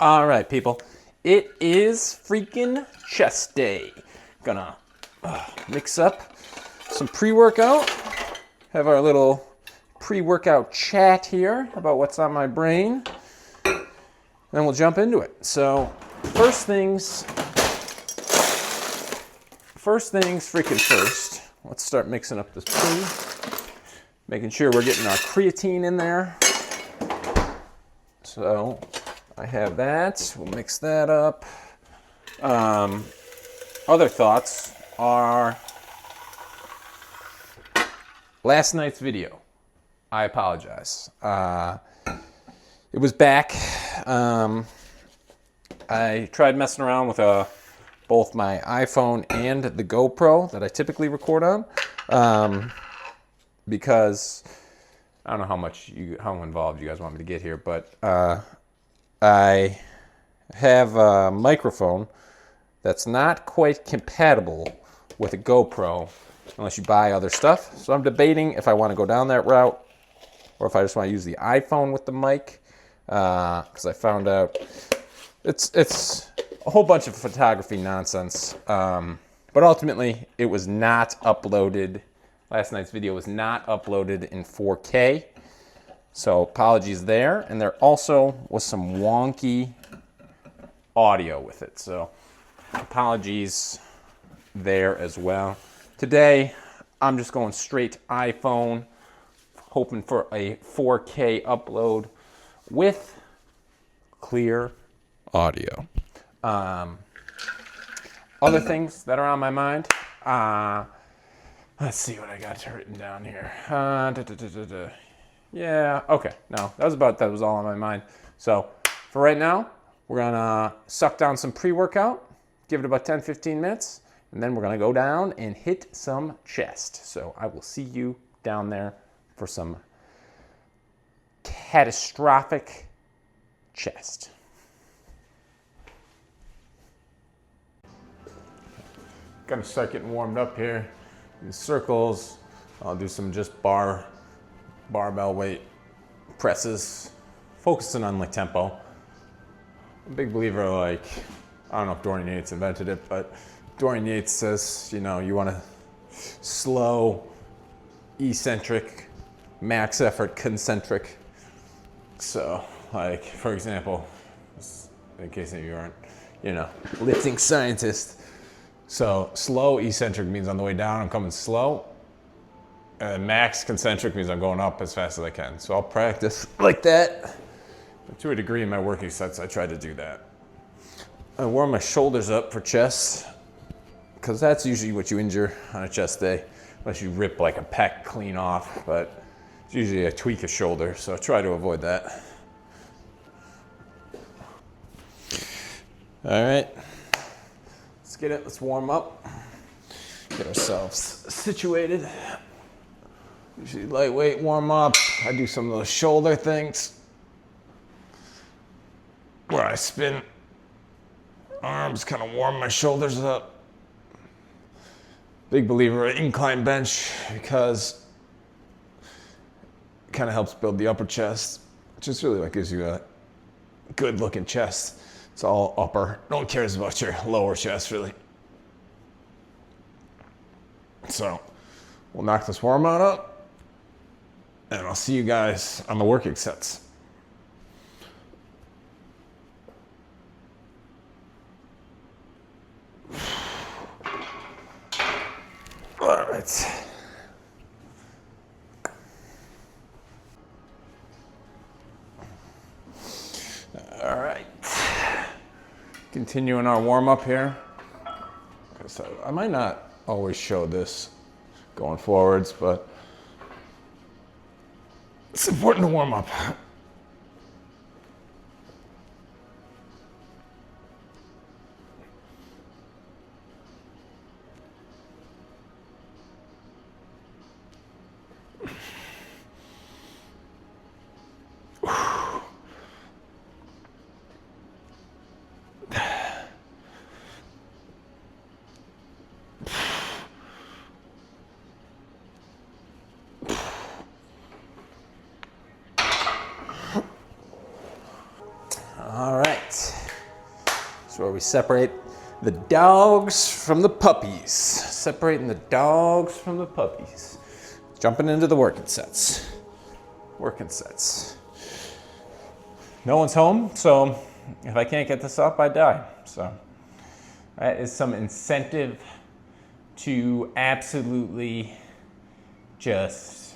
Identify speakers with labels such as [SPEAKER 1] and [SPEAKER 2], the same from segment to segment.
[SPEAKER 1] All right, people. It is freaking chest day. Gonna mix up some pre-workout. Have our little pre-workout chat here about what's on my brain. Then we'll jump into it. So, first things freaking first. Let's start mixing up this pre. Making sure we're getting our creatine in there. So, I have that. We'll mix that up. Other thoughts are last night's video. I apologize. It was back. I tried messing around with both my iPhone and the GoPro that I typically record on, because I don't know how involved you guys want me to get here, but I have a microphone that's not quite compatible with a GoPro unless you buy other stuff. So I'm debating if I want to go down that route or if I just want to use the iPhone with the mic, because I found out it's a whole bunch of photography nonsense. But ultimately, it was not uploaded. Last night's video was not uploaded in 4K. So apologies there. And there also was some wonky audio with it. So apologies there as well. Today, I'm just going straight iPhone, hoping for a 4K upload with clear audio. Other things that are on my mind. Let's see what I got written down here. Yeah, okay. No, that was all on my mind. So for right now, we're gonna suck down some pre-workout, give it about 10-15 minutes, and then we're gonna go down and hit some chest. So I will see you down there for some catastrophic chest. Gonna start getting warmed up here. In circles. I'll do some just barbell weight presses, focusing on like tempo. I'm a big believer, like, I don't know if Dorian Yates invented it, but Dorian Yates says, you want to slow, eccentric, max effort, concentric. So, like, for example, in case you aren't, lifting scientist. So slow eccentric means on the way down I'm coming slow, and max concentric means I'm going up as fast as I can. So I'll practice like that. To a degree in my working sets, I try to do that. I warm my shoulders up for chest, because that's usually what you injure on a chest day, unless you rip like a pec clean off, but it's usually a tweak a shoulder, so I try to avoid that. All right. Let's warm up, get ourselves situated. Usually lightweight warm up. I do some of those shoulder things where I spin arms, kind of warm my shoulders up. Big believer in incline bench because it kind of helps build the upper chest, which is really what gives you a good looking chest. It's all upper. No one cares about your lower chest, really. So, we'll knock this warm out up, and I'll see you guys on the working sets. All right. All right. Continuing our warm up here. So I might not always show this going forwards, but it's important to warm up. All right. So where we separate the dogs from the puppies. Separating the dogs from the puppies. Jumping into the working sets. Working sets. No one's home, so if I can't get this up, I die. So that is some incentive to absolutely just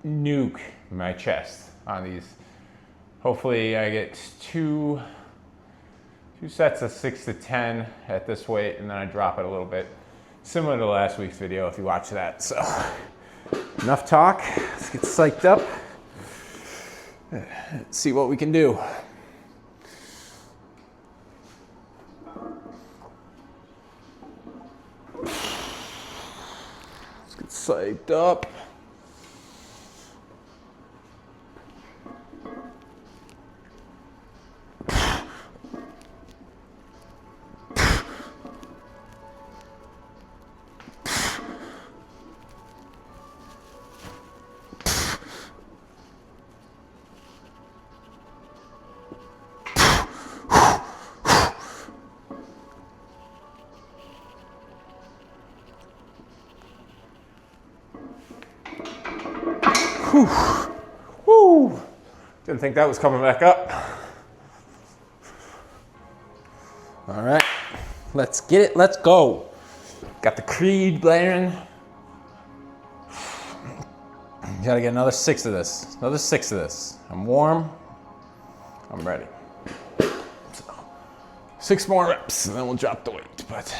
[SPEAKER 1] nuke my chest on these. Hopefully I get two sets of 6 to 10 at this weight, and then I drop it a little bit. Similar to last week's video if you watch that. So enough talk, let's get psyched up. Let's see what we can do. Let's get psyched up. Whew. Woo. Didn't think that was coming back up. All right, let's get it, let's go. Got the Creed blaring. Gotta get another 6 of this, another 6 of this. I'm warm, I'm ready. So, 6 more reps and then we'll drop the weight, but.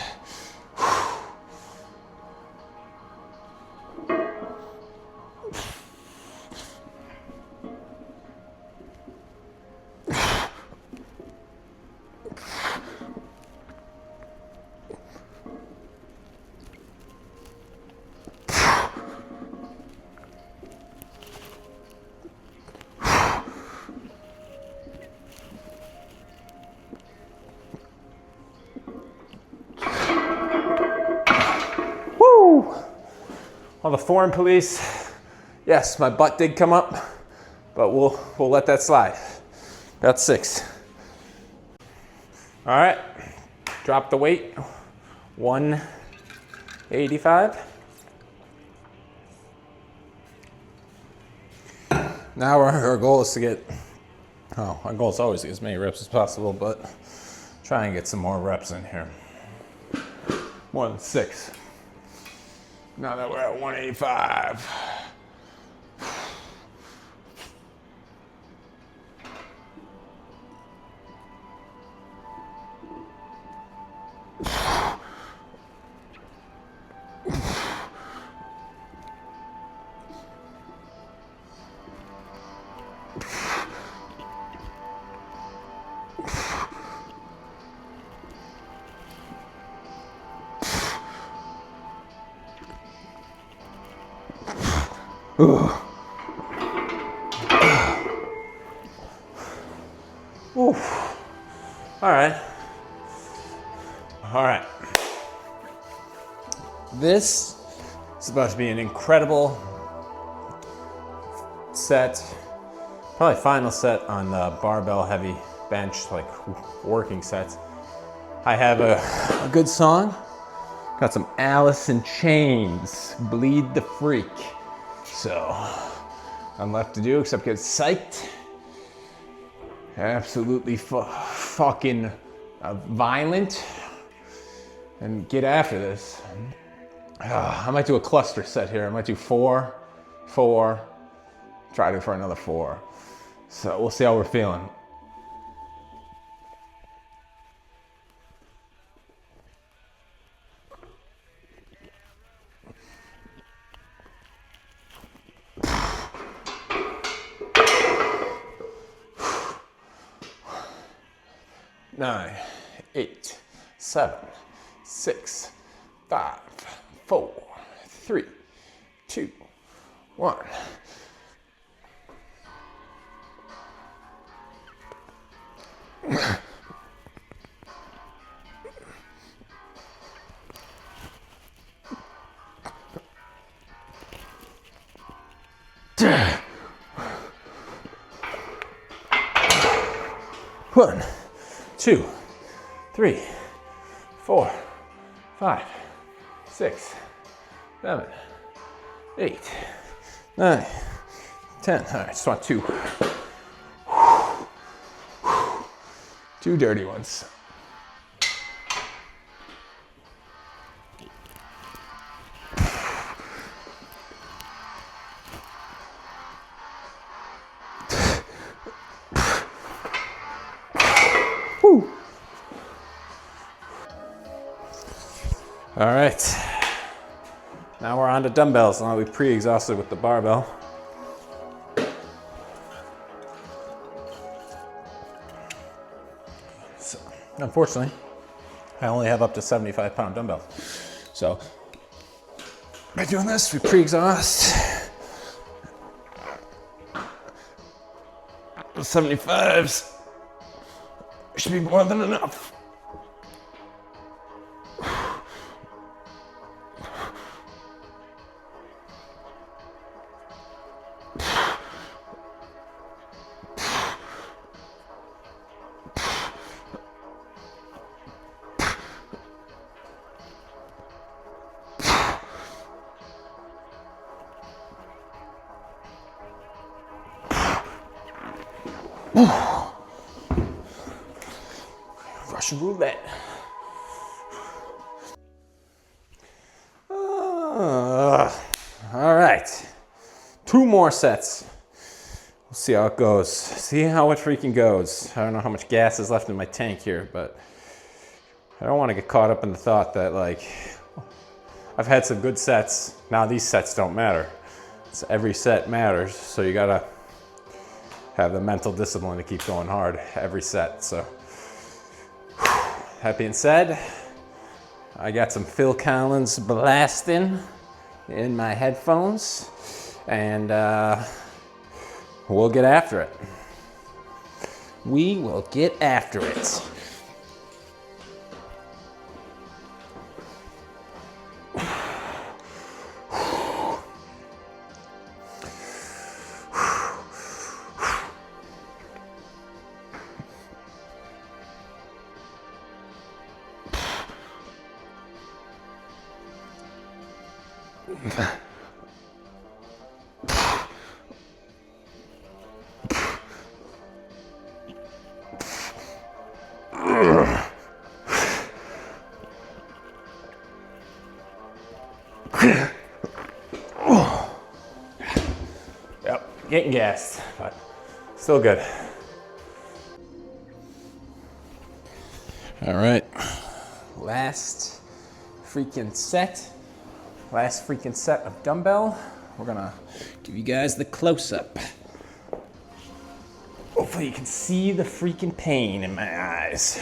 [SPEAKER 1] All the foreign police, yes, my butt did come up, but we'll let that slide. Got 6. All right, drop the weight, 185. Now our goal is to get, our goal is always to get as many reps as possible, but try and get some more reps in here. More than 6. Now that we're at 185. Ooh. Oof. All right. All right. This is about to be an incredible set. Probably final set on the barbell heavy bench, like working sets. I have a good song. Got some Alice in Chains, Bleed the Freak. So, nothing left to do except get psyched. Absolutely fucking violent. And get after this. I might do a cluster set here. I might do 4, 4, try to for another 4. So we'll see how we're feeling. Nine, 8, 7, 6, 5, 4, 3, 2, 1. 1, 2, 3, 4, 5, 6, 7, 8, 9, 10. All right, just want two. Two dirty ones. Woo. All right. Now we're on to dumbbells. Now we pre-exhausted with the barbell. So, unfortunately, I only have up to 75-pound dumbbells. So by doing this, we pre-exhaust. The 75s should be more than enough. Russian roulette. All right, 2 more sets. We'll see how it goes. See how it freaking goes. I don't know how much gas is left in my tank here, but I don't want to get caught up in the thought that, like, I've had some good sets. Now these sets don't matter. So every set matters, so you gotta have the mental discipline to keep going hard every set. So that being said, I got some Phil Collins blasting in my headphones, and we'll get after it. We will get after it. Yep, getting gassed, but still good. All right, last freaking set of dumbbell. We're gonna give you guys the close-up. Hopefully you can see the freaking pain in my eyes.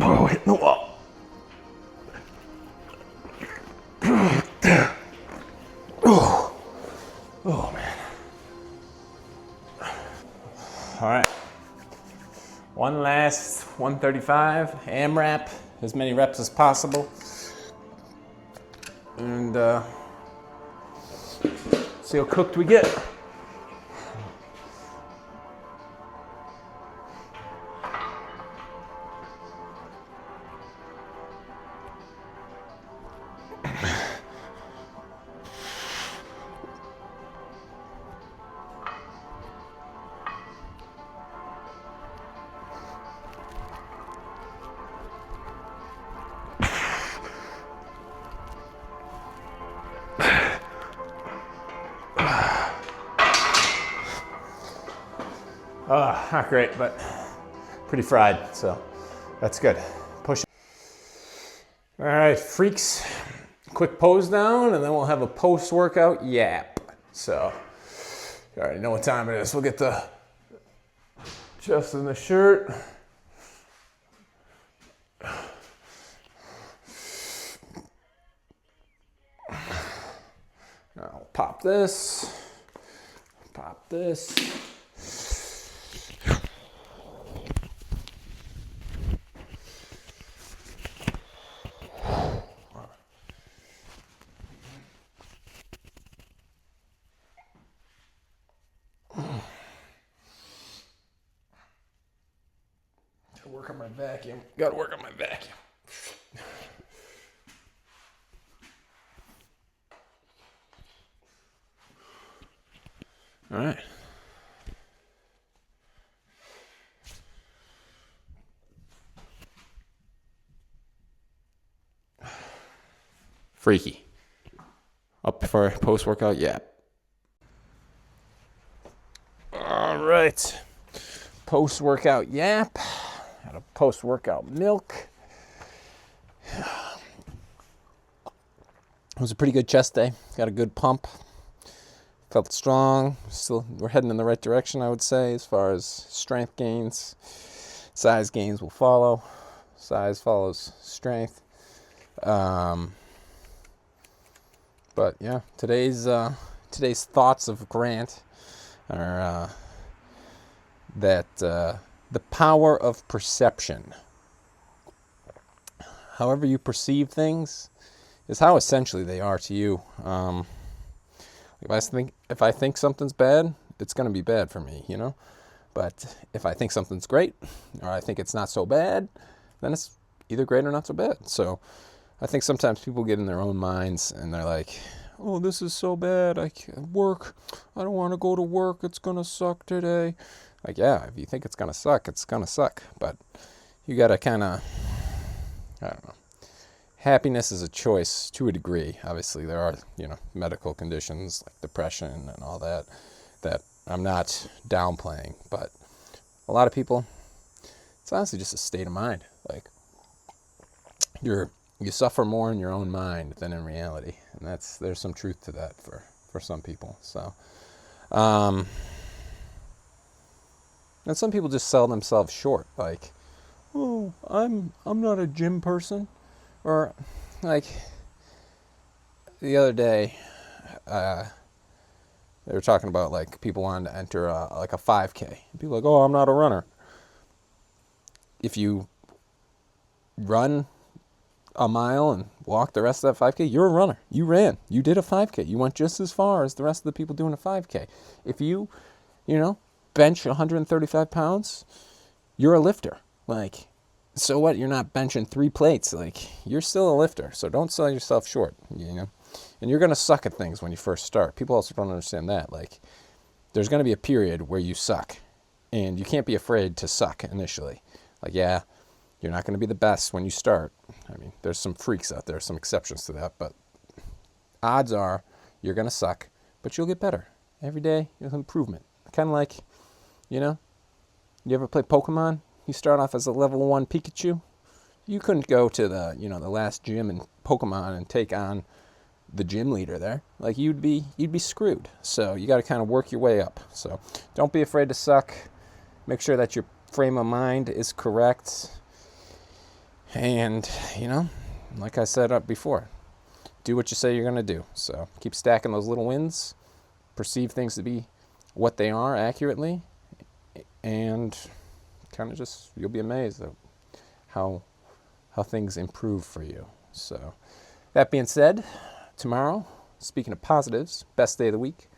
[SPEAKER 1] Oh, hitting the wall. Oh man. All right. One last 135 AMRAP, as many reps as possible. And see how cooked we get. Not great, but pretty fried, so that's good. Push it. All right, freaks, quick pose down, and then we'll have a post-workout yap. So you already know what time it is. We'll get the chest in the shirt. Now I'll pop this, Pop this. Work on my vacuum. Gotta work on my vacuum. All right. Freaky. Up for post-workout yap. All right. Post-workout yap. Had a post-workout milk. It was a pretty good chest day. Got a good pump. Felt strong. Still, we're heading in the right direction, I would say, as far as strength gains. Size gains will follow. Size follows strength. But yeah, today's thoughts of Grant are that the power of perception. However you perceive things is how essentially they are to you. If I think something's bad, it's going to be bad for me, you know? But if I think something's great, or I think it's not so bad, then it's either great or not so bad. So I think sometimes people get in their own minds and they're like, oh, this is so bad. I can't work. I don't want to go to work. It's going to suck today. Like, yeah, if you think it's going to suck, it's going to suck. But you got to kind of, I don't know. Happiness is a choice to a degree. Obviously, there are, medical conditions like depression and all that I'm not downplaying. But a lot of people, it's honestly just a state of mind. Like, you suffer more in your own mind than in reality, and there's some truth to that for some people. So, and some people just sell themselves short. Like, oh, I'm not a gym person. Or, like, the other day, they were talking about, like, people wanting to enter, a 5K. People are like, oh, I'm not a runner. If you run a mile and walk the rest of that 5K, you're a runner. You ran. You did a 5K. You went just as far as the rest of the people doing a 5K. If you, bench 135 pounds, you're a lifter. Like, so what? You're not benching 3 plates. Like, you're still a lifter. So don't sell yourself short, And you're going to suck at things when you first start. People also don't understand that. Like, there's going to be a period where you suck. And you can't be afraid to suck initially. Like, yeah, you're not going to be the best when you start. I mean, there's some freaks out there, some exceptions to that. But odds are you're going to suck, but you'll get better. Every day, there's improvement. Kind of like, you ever play Pokemon? You start off as a level 1 Pikachu. You couldn't go to the last gym in Pokemon and take on the gym leader there. Like, you'd be screwed. So you got to kind of work your way up. So don't be afraid to suck. Make sure that your frame of mind is correct. And, like I said before, do what you say you're going to do. So keep stacking those little wins. Perceive things to be what they are accurately. And kind of just, you'll be amazed at how things improve for you. So that being said, tomorrow, speaking of positives, best day of the week,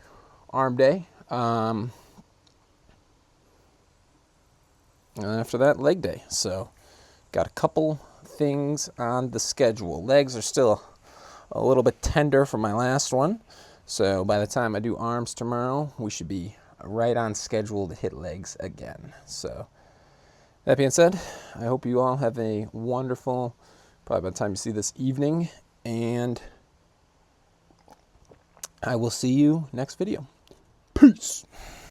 [SPEAKER 1] arm day. And after that, leg day. So got a couple things on the schedule. Legs are still a little bit tender from my last one. So by the time I do arms tomorrow, we should be right on schedule to hit legs again. So that being said, I hope you all have a wonderful, probably by the time you see this, evening, and I will see you next video. Peace.